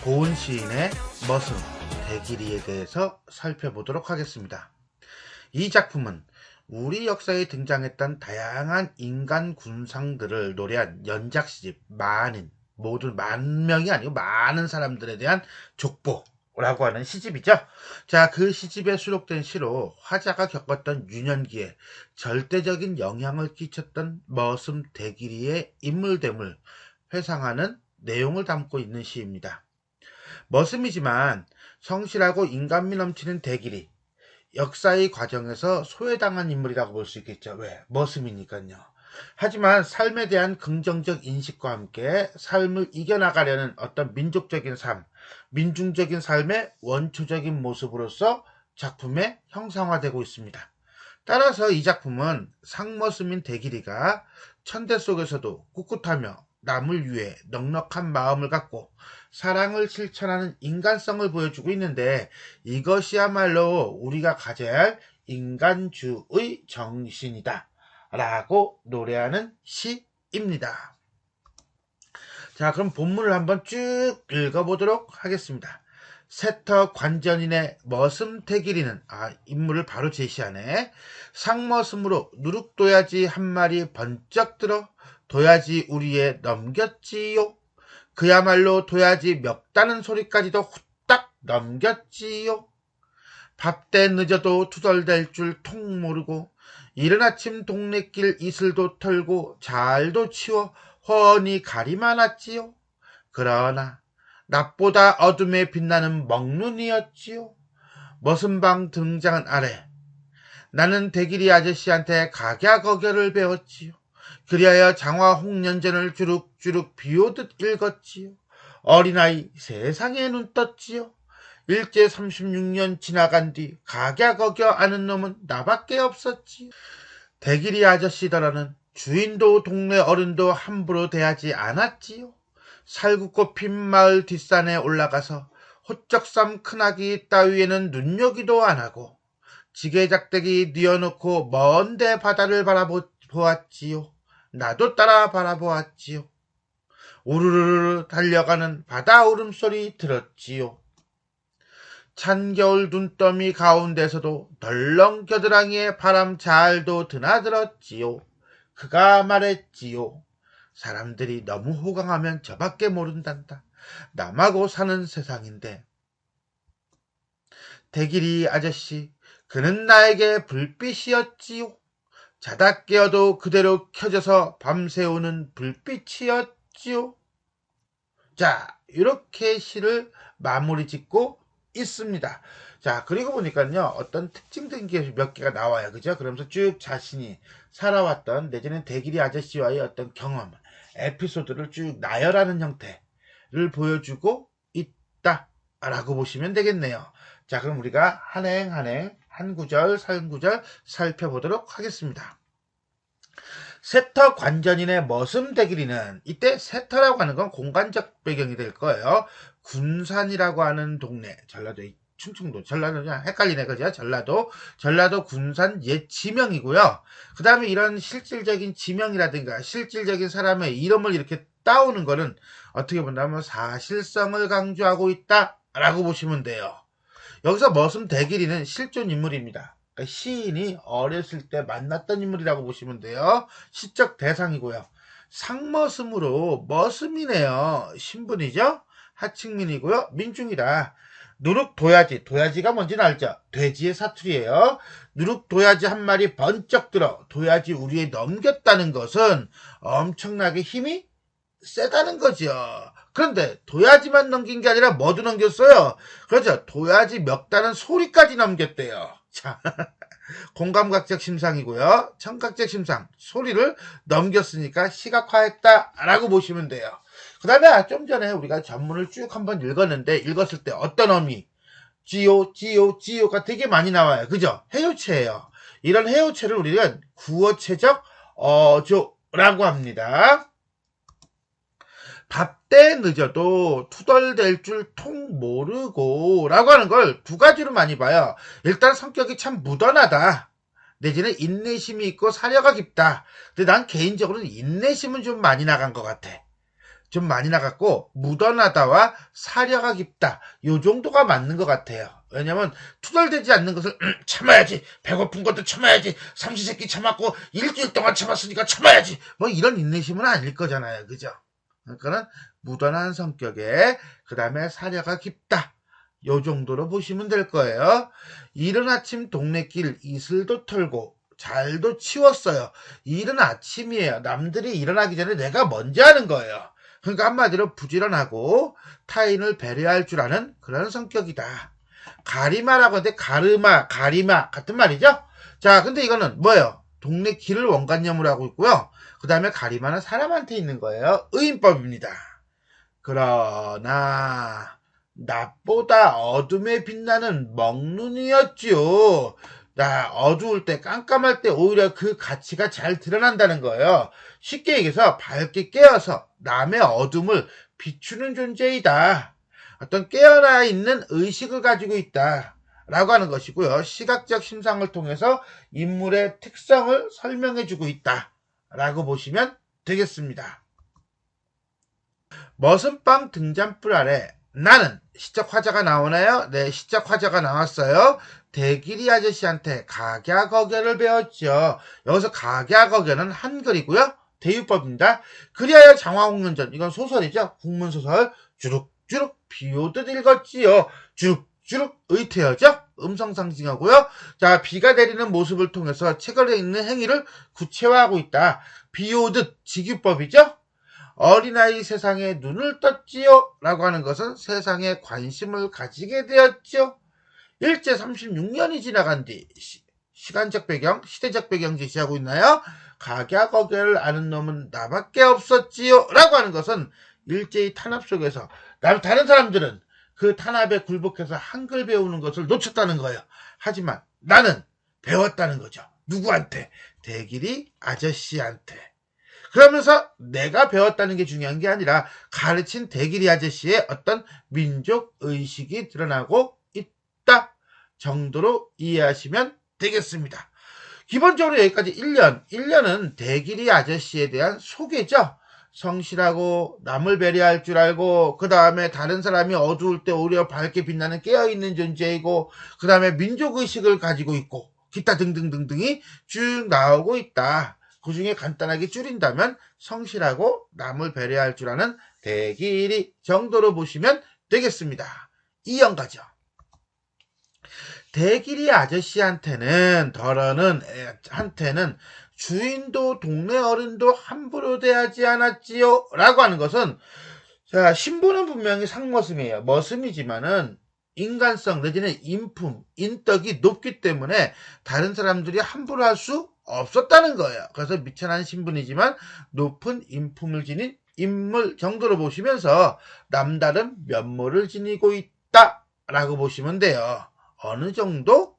고은 시인의 머슴, 대길이에 대해서 살펴보도록 하겠습니다. 이 작품은 우리 역사에 등장했던 다양한 인간 군상들을 노래한 연작시집 만인, 모두 만 명이 아니고 많은 사람들에 대한 족보라고 하는 시집이죠. 자, 그 시집에 수록된 시로 화자가 겪었던 유년기에 절대적인 영향을 끼쳤던 머슴 대길이의 인물됨을 회상하는 내용을 담고 있는 시입니다. 머슴이지만 성실하고 인간미 넘치는 대길이 역사의 과정에서 소외당한 인물이라고 볼 수 있겠죠. 왜? 머슴이니까요. 하지만 삶에 대한 긍정적 인식과 함께 삶을 이겨나가려는 어떤 민족적인 삶, 민중적인 삶의 원초적인 모습으로서 작품에 형상화되고 있습니다. 따라서 이 작품은 상머슴인 대길이가 천대 속에서도 꿋꿋하며 남을 위해 넉넉한 마음을 갖고 사랑을 실천하는 인간성을 보여주고 있는데, 이것이야말로 우리가 가져야 할 인간주의 정신이다 라고 노래하는 시입니다. 자, 그럼 본문을 한번 쭉 읽어보도록 하겠습니다. 세터 관전인의 머슴 대길이는 인물을 바로 제시하네. 상머슴으로 누룩도야지 한 마리 번쩍 들어 도야지 우리에 넘겼지요. 그야말로 도야지 멱다는 소리까지도 후딱 넘겼지요. 밥때 늦어도 투덜댈 줄 통 모르고 이른 아침 동네길 이슬도 털고 잘도 치워 훤히 가리만았지요. 그러나 낮보다 어둠에 빛나는 먹눈이었지요. 머슴방 등장한 아래 나는 대길이 아저씨한테 각야거결을 배웠지요. 그리하여 장화 홍련전을 주룩주룩 비오듯 읽었지요. 어린아이 세상에 눈 떴지요. 일제 36년 지나간 뒤 각야거겨 아는 놈은 나밖에 없었지요. 대길이 아저씨더러는 주인도 동네 어른도 함부로 대하지 않았지요. 살구꽃 핀 마을 뒷산에 올라가서 호쩍삼 큰아기 따위에는 눈여기도 안하고 지게작대기 뉘어놓고 먼데 바다를 바라보았지요. 나도 따라 바라보았지요. 우르르르 달려가는 바다 울음소리 들었지요. 찬 겨울 눈더미 가운데서도 덜렁 겨드랑이에 바람 잘도 드나들었지요. 그가 말했지요. 사람들이 너무 호강하면 저밖에 모른단다. 남하고 사는 세상인데. 대길이 아저씨, 그는 나에게 불빛이었지요. 자다 깨어도 그대로 켜져서 밤새우는 불빛이었지요. 자, 이렇게 시를 마무리 짓고 있습니다. 자, 그리고 보니까요, 어떤 특징적인 게 몇 개가 나와요. 그죠? 그러면서 쭉 자신이 살아왔던, 내지는 대길이 아저씨와의 어떤 경험, 에피소드를 쭉 나열하는 형태를 보여주고 있다라고 보시면 되겠네요. 자, 그럼 우리가 한행 한 구절 한 구절 살펴보도록 하겠습니다. 세터 관전인의 머슴 대길이는, 이때 세터라고 하는 건 공간적 배경이 될 거예요. 군산이라고 하는 동네, 전라도 충청도, 전라도 헷갈리네, 그죠? 전라도 군산 옛 지명이고요. 그 다음에 이런 실질적인 지명이라든가 실질적인 사람의 이름을 이렇게 따오는 거는 어떻게 본다면 사실성을 강조하고 있다라고 보시면 돼요. 여기서 머슴 대길이는 실존 인물입니다. 그러니까 시인이 어렸을 때 만났던 인물이라고 보시면 돼요. 시적 대상이고요. 상머슴으로 머슴이네요. 신분이죠. 하층민이고요. 민중이다. 누룩도야지, 도야지가 뭔지는 알죠? 돼지의 사투리예요. 누룩도야지 한 마리 번쩍 들어 도야지 우리에 넘겼다는 것은 엄청나게 힘이 세다는 거죠. 그런데 도야지만 넘긴 게 아니라 뭐도 넘겼어요? 그렇죠. 도야지 멱다는 소리까지 넘겼대요. 자, 공감각적 심상이고요. 청각적 심상, 소리를 넘겼으니까 시각화했다라고 보시면 돼요. 그 다음에 좀 전에 우리가 전문을 쭉 한번 읽었는데, 읽었을 때 어떤 어미, 지요가 되게 많이 나와요. 그죠? 해요체예요. 이런 해요체를 우리가 구어체적 어조라고 합니다. 밥때 늦어도 투덜댈 줄 통 모르고 라고 하는 걸 두 가지로 많이 봐요. 일단 성격이 참 무던하다. 내지는 인내심이 있고 사려가 깊다. 근데 난 개인적으로는 인내심은 좀 많이 나간 것 같아. 좀 많이 나갔고 묻어나다와 사려가 깊다. 요 정도가 맞는 것 같아요. 왜냐면 투덜대지 않는 것을 참아야지. 배고픈 것도 참아야지. 삼시세끼 참았고 일주일 동안 참았으니까 참아야지. 뭐 이런 인내심은 아닐 거잖아요. 그죠? 그러니까는 묻어난 성격에 그 다음에 사려가 깊다. 요 정도로 보시면 될 거예요. 이른 아침 동네길 이슬도 털고 잘도 치웠어요. 이른 아침이에요. 남들이 일어나기 전에 내가 먼저 하는 거예요. 그러니까 한마디로 부지런하고 타인을 배려할 줄 아는 그런 성격이다. 가리마라고 하는데 가리마 같은 말이죠. 자, 근데 이거는 뭐예요? 동네 길을 원관념으로 하고 있고요. 그 다음에 가리마는 사람한테 있는 거예요. 의인법입니다. 그러나 낮보다 어둠에 빛나는 먹눈이었지요. 어두울 때 깜깜할 때 오히려 그 가치가 잘 드러난다는 거예요. 쉽게 얘기해서 밝게 깨어서 남의 어둠을 비추는 존재이다. 어떤 깨어나 있는 의식을 가지고 있다. 라고 하는 것이고요. 시각적 심상을 통해서 인물의 특성을 설명해주고 있다. 라고 보시면 되겠습니다. 머슴빵 등잔불 아래 나는 시적 화자가 나오나요? 네, 시적 화자가 나왔어요. 대길이 아저씨한테 각야거결을 배웠죠. 여기서 각야거결은 한글이고요. 대유법입니다. 그리하여 장화홍련전, 이건 소설이죠. 국문소설. 주룩주룩 비오듯 읽었지요. 주룩주룩 의태어죠. 음성상징하고요. 자, 비가 내리는 모습을 통해서 책을 읽는 행위를 구체화하고 있다. 비오듯 직유법이죠. 어린아이 세상에 눈을 떴지요 라고 하는 것은 세상에 관심을 가지게 되었지요. 일제 36년이 지나간 뒤 시간적 배경, 시대적 배경 제시하고 있나요? 각야거결을 아는 놈은 나밖에 없었지요 라고 하는 것은 일제의 탄압 속에서 다른 사람들은 그 탄압에 굴복해서 한글 배우는 것을 놓쳤다는 거예요. 하지만 나는 배웠다는 거죠. 누구한테? 대길이 아저씨한테. 그러면서 내가 배웠다는 게 중요한 게 아니라 가르친 대길이 아저씨의 어떤 민족 의식이 드러나고 있다 정도로 이해하시면 되겠습니다. 기본적으로 여기까지 1년은 대길이 아저씨에 대한 소개죠. 성실하고 남을 배려할 줄 알고 그 다음에 다른 사람이 어두울 때 오히려 밝게 빛나는 깨어있는 존재이고 그 다음에 민족의식을 가지고 있고 기타 등등등등이 쭉 나오고 있다. 그 중에 간단하게 줄인다면 성실하고 남을 배려할 줄 아는 대길이 정도로 보시면 되겠습니다. 이연가죠. 대길이 아저씨한테는 주인도 동네 어른도 함부로 대하지 않았지요 라고 하는 것은 자, 신부는 분명히 상머슴이에요. 머슴이지만은 인간성 내지는 인품, 인덕이 높기 때문에 다른 사람들이 함부로 할 수 없었다는 거예요. 그래서 미천한 신분이지만 높은 인품을 지닌 인물 정도로 보시면서 남다른 면모를 지니고 있다라고 보시면 돼요. 어느 정도?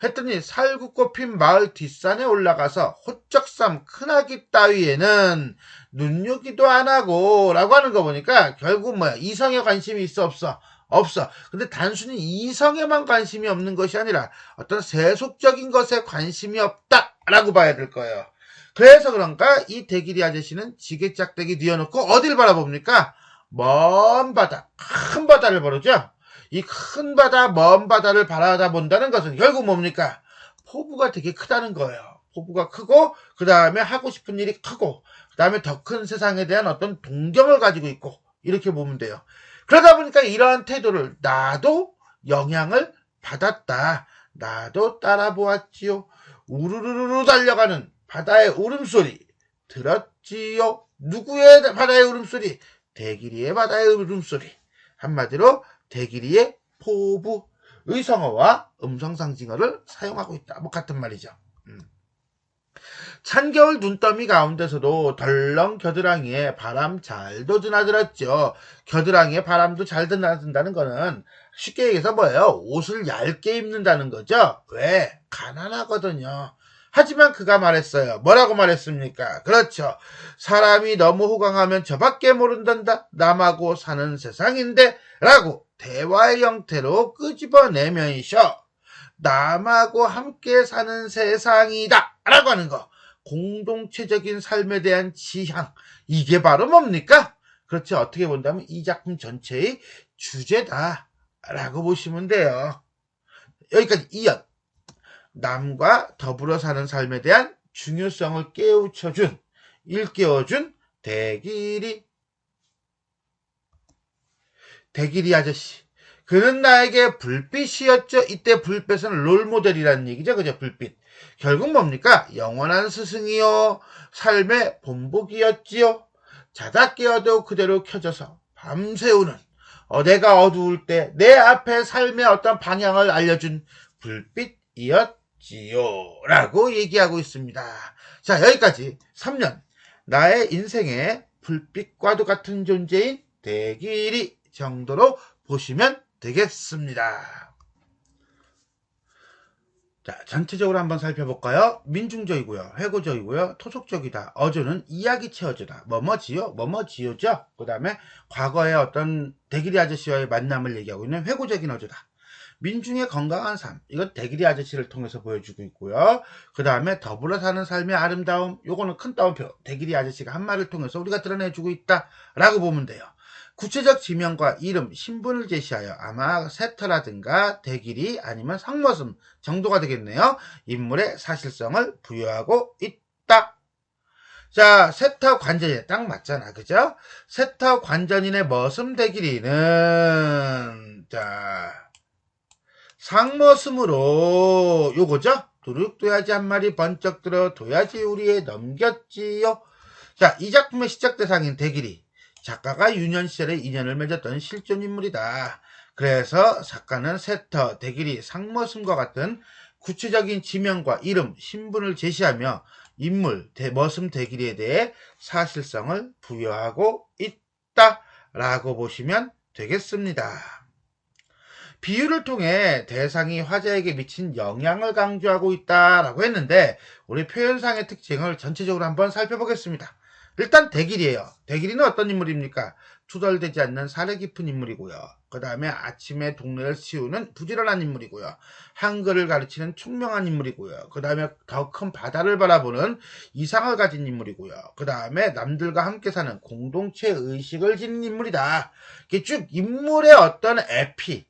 했더니 살구꽃 핀 마을 뒷산에 올라가서 호적삼 큰아기 따위에는 눈요기도 안 하고 라고 하는 거 보니까 결국 뭐야? 이성에 관심이 있어 없어? 없어. 근데 단순히 이성에만 관심이 없는 것이 아니라 어떤 세속적인 것에 관심이 없다라고 봐야 될 거예요. 그래서 그런가 이 대길이 아저씨는 지게짝대기 뉘어놓고 어딜 바라봅니까? 먼 바다, 큰 바다를 보르죠. 이 큰 바다, 먼 바다를 바라다 본다는 것은 결국 뭡니까? 포부가 되게 크다는 거예요. 포부가 크고 그 다음에 하고 싶은 일이 크고 그 다음에 더 큰 세상에 대한 어떤 동경을 가지고 있고 이렇게 보면 돼요. 그러다 보니까 이러한 태도를 나도 영향을 받았다. 나도 따라 보았지요. 우르르르 달려가는 바다의 울음소리 들었지요. 누구의 바다의 울음소리? 대길이의 바다의 울음소리. 한마디로 대길이의 포부, 의성어와 음성상징어를 사용하고 있다. 뭐 같은 말이죠. 찬겨울 눈더미 가운데서도 덜렁 겨드랑이에 바람 잘도 드나들었죠. 겨드랑이에 바람도 잘 드나든다는 거는 쉽게 얘기해서 뭐예요? 옷을 얇게 입는다는 거죠. 왜? 가난하거든요. 하지만 그가 말했어요. 뭐라고 말했습니까? 그렇죠. 사람이 너무 호강하면 저밖에 모른단다. 남하고 사는 세상인데 라고 대화의 형태로 끄집어내면서 남하고 함께 사는 세상이다 라고 하는 거. 공동체적인 삶에 대한 지향. 이게 바로 뭡니까? 그렇죠. 어떻게 본다면 이 작품 전체의 주제다라고 보시면 돼요. 여기까지 이연. 남과 더불어 사는 삶에 대한 중요성을 깨우쳐준, 일깨워준 대길이 아저씨. 그는 나에게 불빛이었죠. 이때 불빛은 롤모델이라는 얘기죠. 그죠? 불빛. 결국 뭡니까? 영원한 스승이요. 삶의 본보기였지요. 자다 깨어도 그대로 켜져서 밤새우는 내가 어두울 때 내 앞에 삶의 어떤 방향을 알려준 불빛이었지요. 라고 얘기하고 있습니다. 자, 여기까지 3년. 나의 인생의 불빛과도 같은 존재인 대길이 정도로 보시면 되겠습니다. 자, 전체적으로 한번 살펴볼까요? 민중적이고요, 회고적이고요, 토속적이다. 어조는 이야기체 어조다. 뭐뭐지요? 뭐뭐지요죠? 그 다음에 과거의 어떤 대길이 아저씨와의 만남을 얘기하고 있는 회고적인 어조다. 민중의 건강한 삶, 이건 대길이 아저씨를 통해서 보여주고 있고요. 그 다음에 더불어 사는 삶의 아름다움, 요거는 큰 따옴표, 대길이 아저씨가 한 말을 통해서 우리가 드러내주고 있다라고 보면 돼요. 구체적 지명과 이름, 신분을 제시하여 아마 세터라든가 대길이 아니면 상머슴 정도가 되겠네요. 인물의 사실성을 부여하고 있다. 자, 세터 관전이 딱 맞잖아. 그죠? 세터 관전인의 머슴 대길이는 자, 상머슴으로 요거죠? 두룩 둬야지 한 마리 번쩍 들어 둬야지 우리에 넘겼지요. 자, 이 작품의 시작 대상인 대길이 작가가 유년 시절에 인연을 맺었던 실존 인물이다. 그래서 작가는 세터, 대길이, 상머슴과 같은 구체적인 지명과 이름, 신분을 제시하며 인물, 머슴 대길이에 대해 사실성을 부여하고 있다라고 보시면 되겠습니다. 비유를 통해 대상이 화자에게 미친 영향을 강조하고 있다라고 했는데 우리 표현상의 특징을 전체적으로 한번 살펴보겠습니다. 일단 대길이에요. 대길이는 어떤 인물입니까? 투덜대지 않는 사려 깊은 인물이고요. 그 다음에 아침에 동네를 치우는 부지런한 인물이고요. 한글을 가르치는 총명한 인물이고요. 그 다음에 더 큰 바다를 바라보는 이상을 가진 인물이고요. 그 다음에 남들과 함께 사는 공동체 의식을 지닌 인물이다. 이게 쭉 인물의 어떤 에피,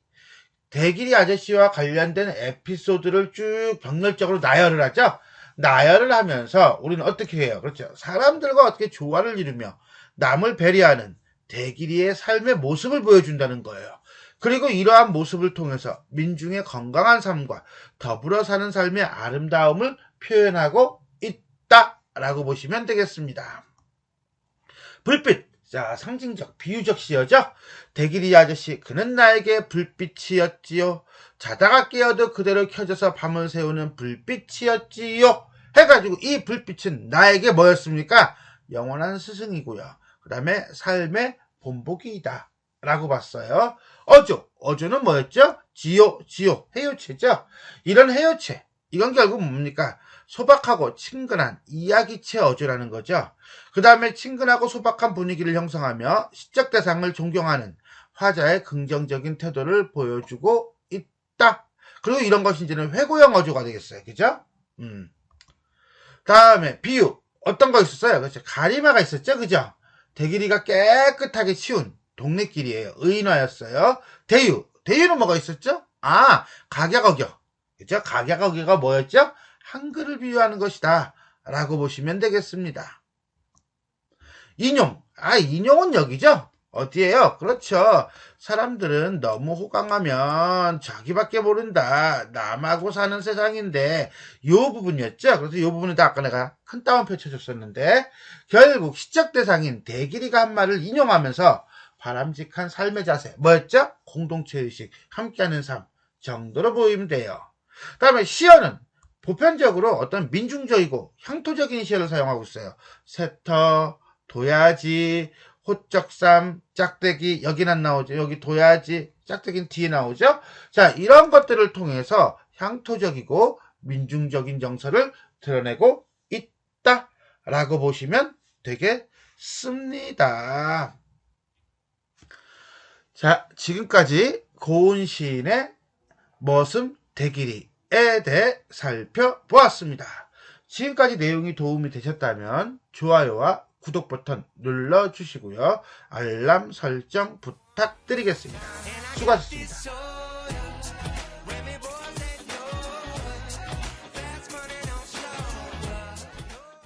대길이 아저씨와 관련된 에피소드를 쭉 병렬적으로 나열을 하죠. 나열을 하면서 우리는 어떻게 해요? 그렇죠. 사람들과 어떻게 조화를 이루며 남을 배려하는 대길이의 삶의 모습을 보여준다는 거예요. 그리고 이러한 모습을 통해서 민중의 건강한 삶과 더불어 사는 삶의 아름다움을 표현하고 있다라고 보시면 되겠습니다. 불빛. 자, 상징적, 비유적 시어죠. 대길이 아저씨, 그는 나에게 불빛이었지요. 자다가 깨어도 그대로 켜져서 밤을 새우는 불빛이었지요. 해가지고 이 불빛은 나에게 뭐였습니까? 영원한 스승이고요. 그 다음에 삶의 본보기이다 라고 봤어요. 어조는 뭐였죠? 지요, 해요체죠. 이런 해요체, 이건 결국 뭡니까? 소박하고 친근한 이야기체 어조라는 거죠. 그 다음에 친근하고 소박한 분위기를 형성하며 시적 대상을 존경하는 화자의 긍정적인 태도를 보여주고 있다. 그리고 이런 것이 이제는 회고형 어조가 되겠어요. 그죠? 다음에 비유. 어떤 거 있었어요? 그렇죠. 가리마가 있었죠. 그죠? 대길이가 깨끗하게 치운 동네길이에요. 의인화였어요. 대유는 뭐가 있었죠? 각약어겨. 그죠? 각약어겨가 뭐였죠? 한글을 비유하는 것이다. 라고 보시면 되겠습니다. 인용. 인용은 여기죠? 어디에요? 그렇죠. 사람들은 너무 호강하면 자기밖에 모른다. 남하고 사는 세상인데 요 부분이었죠. 그래서 요 부분은 아까 내가 큰 따옴표 쳐줬었는데 결국 시적 대상인 대길이가 한 말을 인용하면서 바람직한 삶의 자세 뭐였죠? 공동체의식, 함께하는 삶 정도로 보이면 돼요. 다음에 시어는 보편적으로 어떤 민중적이고 향토적인 시어를 사용하고 있어요. 세터, 도야지, 호적삼, 짝대기, 여긴 안 나오죠. 여기 도야지, 짝대기는 뒤에 나오죠. 자, 이런 것들을 통해서 향토적이고 민중적인 정서를 드러내고 있다라고 보시면 되겠습니다. 자, 지금까지 고은 시인의 머슴 대길이에 대해 살펴보았습니다. 지금까지 내용이 도움이 되셨다면 좋아요와 구독 버튼 눌러주시고요. 알람 설정 부탁드리겠습니다. 수고하셨습니다.